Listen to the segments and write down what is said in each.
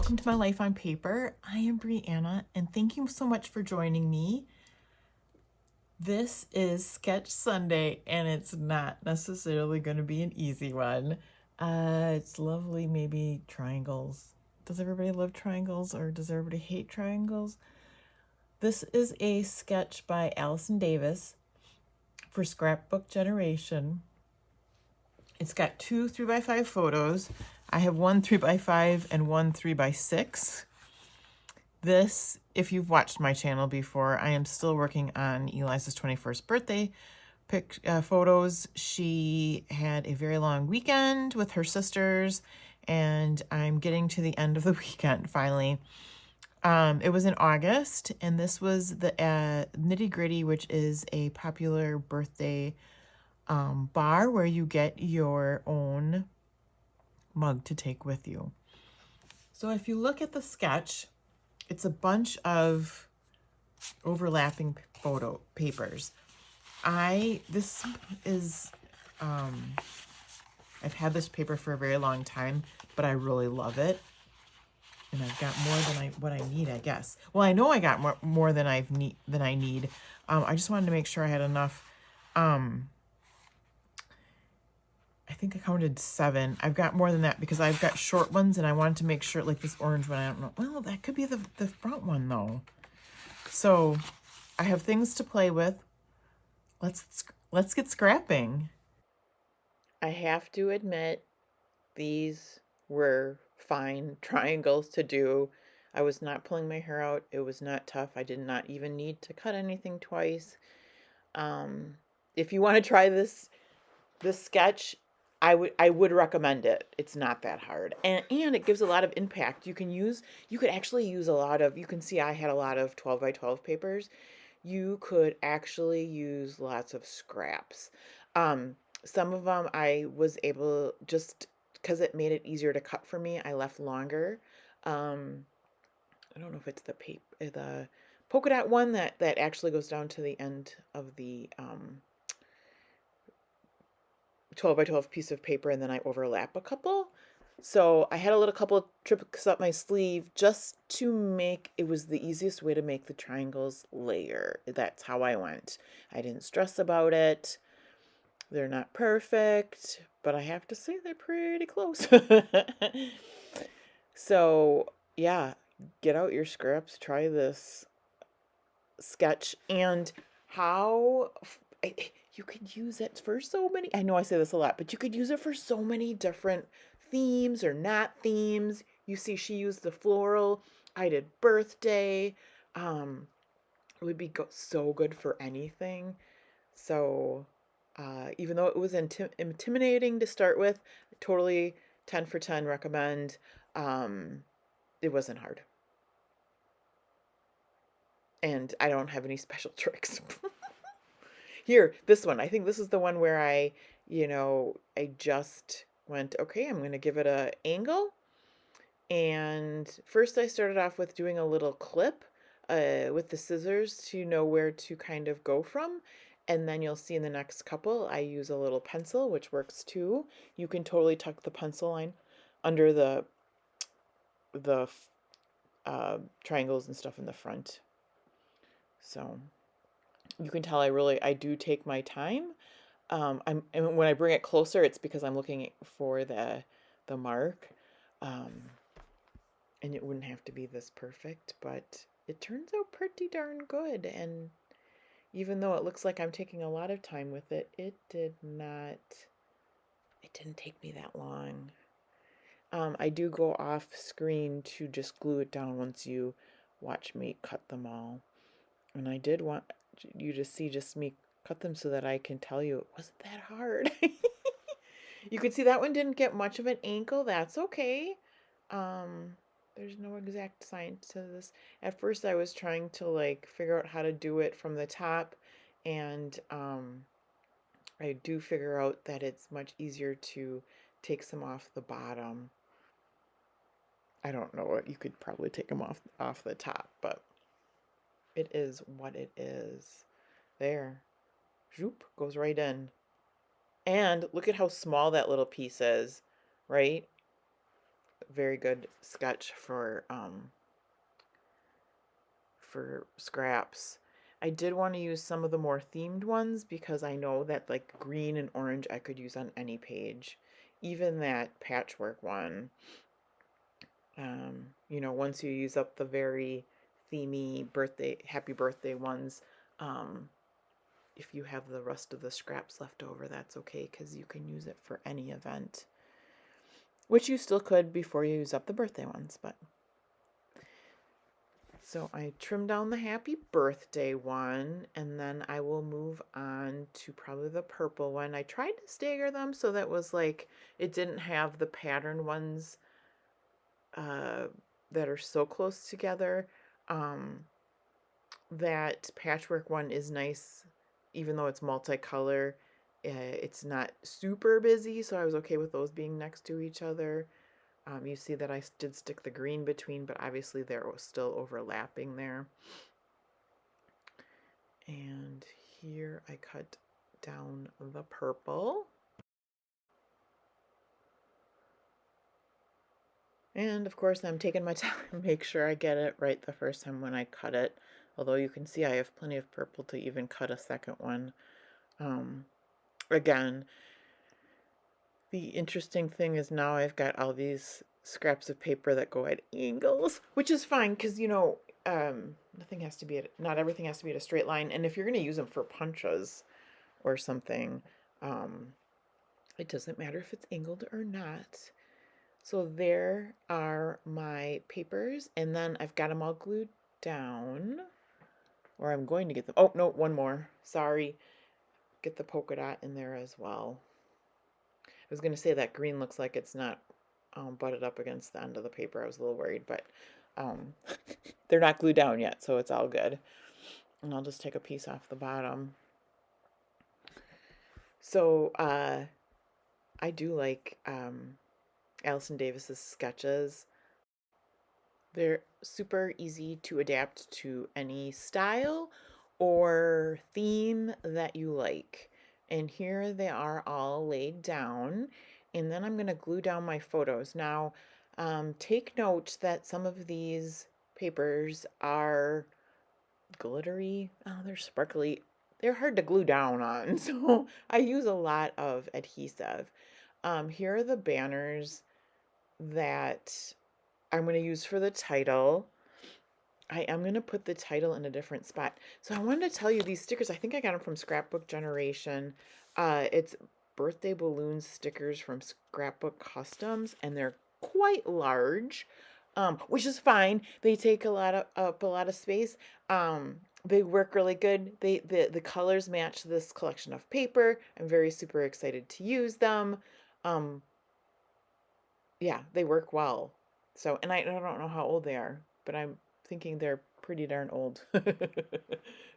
welcome to my life on paper. I am Brianna, and thank you so much for joining me. This is Sketch Sunday, and it's not necessarily going to be an easy one. It's lovely, maybe triangles. Does everybody love triangles, or does everybody hate triangles? This is a sketch by Allison Davis for Scrapbook Generation. It's got 2 3x5 photos. I have one 3x5 and one 3x6. This, if you've watched my channel before, I am still working on Eliza's 21st birthday photos. She had a very long weekend with her sisters, and I'm getting to the end of the weekend finally. It was in August, and this was the Nitty Gritty, which is a popular birthday bar where you get your own mug to take with you. So if you look at the sketch, it's a bunch of overlapping photo papers. This is, I've had this paper for a very long time, but I really love it. And I've got more than what I need, I guess. Well, I know I got more than I need. I just wanted to make sure I had enough. I think I counted 7. I've got more than that because I've got short ones, and I wanted to make sure, like this orange one, I don't know. Well, that could be the front one, though. So I have things to play with. Let's get scrapping. I have to admit, these were fine triangles to do. I was not pulling my hair out. It was not tough. I did not even need to cut anything twice. If you want to try this sketch, I would recommend it. It's not that hard, and it gives a lot of impact. You could actually use a lot of. You can see I had a lot of 12x12 papers. You could actually use lots of scraps. Some of them I was able, just because it made it easier to cut for me, I left longer. I don't know if it's the polka dot one that actually goes down to the end of the 12x12 piece of paper, and then I overlap a couple. So I had a little couple of tricks up my sleeve just to make, it was the easiest way to make the triangles layer. That's how I went. I didn't stress about it. They're not perfect, but I have to say they're pretty close. So yeah, get out your scraps, try this sketch, and how you could use it for so many, I know I say this a lot, but you could use it for so many different themes or not themes. You see, she used the floral. I did birthday. It would be so good for anything. So even though it was intimidating to start with, totally 10 for 10 recommend. It wasn't hard. And I don't have any special tricks. Here, this one. I think this is the one where I just went, okay, I'm going to give it an angle. And first I started off with doing a little clip with the scissors to know where to kind of go from. And then you'll see in the next couple, I use a little pencil, which works too. You can totally tuck the pencil line under the triangles and stuff in the front. So you can tell I do take my time. And when I bring it closer, it's because I'm looking for the mark. And it wouldn't have to be this perfect, but it turns out pretty darn good. And even though it looks like I'm taking a lot of time with it, it didn't take me that long. I do go off screen to just glue it down once you watch me cut them all. And I did want you to see just me cut them so that I can tell you it wasn't that hard. You could see that one didn't get much of an ankle. That's okay. There's no exact science to this. At first I was trying to figure out how to do it from the top, and I do figure out that it's much easier to take some off the bottom. I don't know what, you could probably take them off the top, but it is what it is. There. Zoop, goes right in. And look at how small that little piece is, right? very good sketch for scraps. I did want to use some of the more themed ones because I know that like green and orange I could use on any page. Even that patchwork one. You know, once you use up the very themey birthday, happy birthday ones, um, if you have the rest of the scraps left over, that's okay because you can use it for any event. Which you still could before you use up the birthday ones, but. So I trimmed down the happy birthday one, and then I will move on to probably the purple one. I tried to stagger them so that was like, it didn't have the pattern ones that are so close together. That patchwork one is nice, even though it's multicolor. It's not super busy, so I was okay with those being next to each other. You see that I did stick the green between, but obviously there was still overlapping there. And here I cut down the purple. And of course I'm taking my time to make sure I get it right the first time when I cut it. Although you can see I have plenty of purple to even cut a second one. Again, the interesting thing is now I've got all these scraps of paper that go at angles, which is fine because, you know, nothing has to be not everything has to be at a straight line. And if you're going to use them for punches or something, it doesn't matter if it's angled or not. So there are my papers, and then I've got them all glued down, or I'm going to get them. Oh, no, one more. Sorry. Get the polka dot in there as well. I was going to say that green looks like it's not butted up against the end of the paper. I was a little worried, but they're not glued down yet, so it's all good. And I'll just take a piece off the bottom. So I do like Allison Davis's sketches. They're super easy to adapt to any style or theme that you like. And here they are all laid down. And then I'm going to glue down my photos. Now, take note that some of these papers are glittery. Oh, they're sparkly. They're hard to glue down on. So I use a lot of adhesive. Here are the banners that I'm going to use for the title. I am going to put the title in a different spot. So I wanted to tell you these stickers. I think I got them from Scrapbook Generation. It's birthday balloon stickers from Scrapbook Customs, and they're quite large, which is fine. They take up a lot of space. They work really good. The colors match this collection of paper. I'm very super excited to use them. Yeah, they work well. So, and I don't know how old they are, but I'm thinking they're pretty darn old.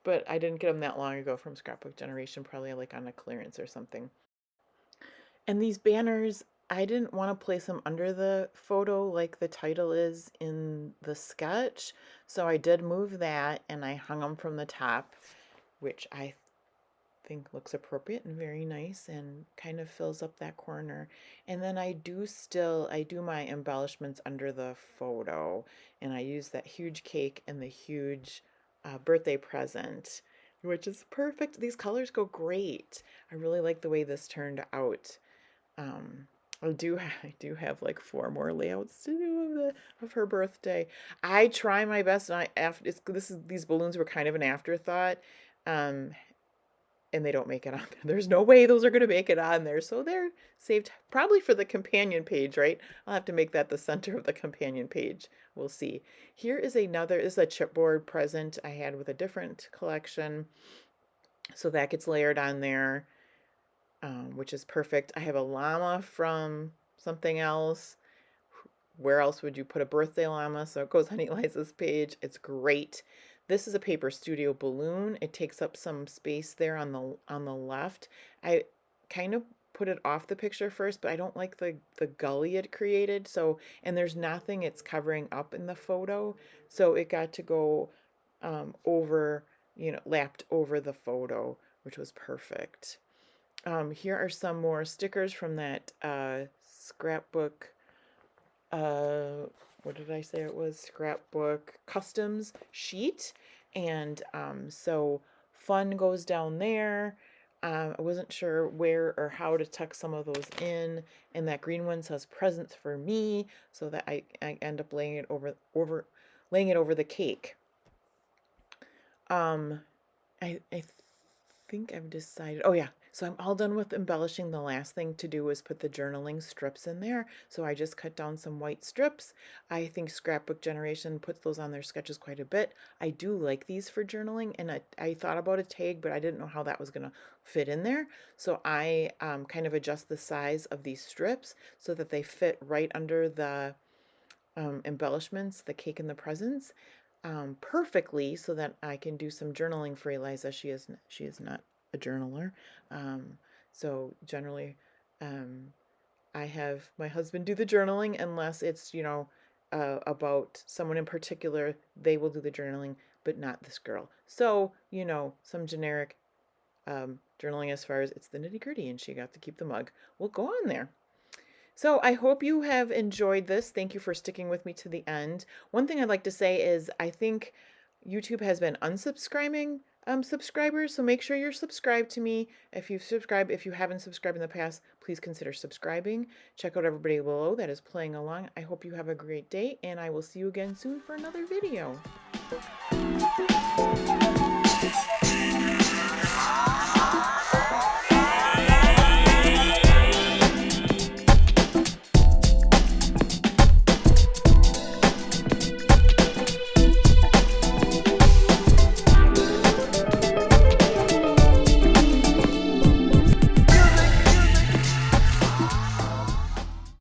But I didn't get them that long ago from Scrapbook Generation, probably like on a clearance or something. And these banners, I didn't want to place them under the photo like the title is in the sketch. So I did move that and I hung them from the top, which I think looks appropriate and very nice and kind of fills up that corner. And then I do my embellishments under the photo, and I use that huge cake and the huge birthday present, which is perfect. These colors go great. I really like the way this turned out. I do have like 4 more layouts to do of her birthday. I try my best, and these balloons were kind of an afterthought. And they don't make it on there. There's no way those are going to make it on there. So they're saved probably for the companion page, right? I'll have to make that the center of the companion page. We'll see. Here is this is a chipboard present I had with a different collection. So that gets layered on there, which is perfect. I have a llama from something else. Where else would you put a birthday llama? So it goes on Eliza's page. It's great. This is a Paper Studio balloon. It takes up some space there on the left. I kind of put it off the picture first, but I don't like the gully it created. So, and there's nothing it's covering up in the photo. So it got to go over, lapped over the photo, which was perfect. Here are some more stickers from that scrapbook what did I say it was? Scrapbook customs sheet. And so fun goes down there. I wasn't sure where or how to tuck some of those in. And that green one says presents for me, so that I end up laying it over the cake. I think I've decided. Oh yeah, so I'm all done with embellishing. The last thing to do is put the journaling strips in there. So I just cut down some white strips. I think Scrapbook Generation puts those on their sketches quite a bit. I do like these for journaling, and I thought about a tag, but I didn't know how that was gonna fit in there. So I kind of adjust the size of these strips so that they fit right under the embellishments, the cake and the presents, perfectly, so that I can do some journaling for Eliza. She is not a journaler. So generally, I have my husband do the journaling unless it's, about someone in particular. They will do the journaling, but not this girl. So, some generic journaling as far as it's the nitty gritty, and she got to keep the mug. We'll go on there. So I hope you have enjoyed this. Thank you for sticking with me to the end. One thing I'd like to say is I think YouTube has been unsubscribing subscribers, so make sure you're subscribed to me. If you've subscribed, if you haven't subscribed in the past, please consider subscribing. Check out everybody below that is playing along. I hope you have a great day, and I will see you again soon for another video.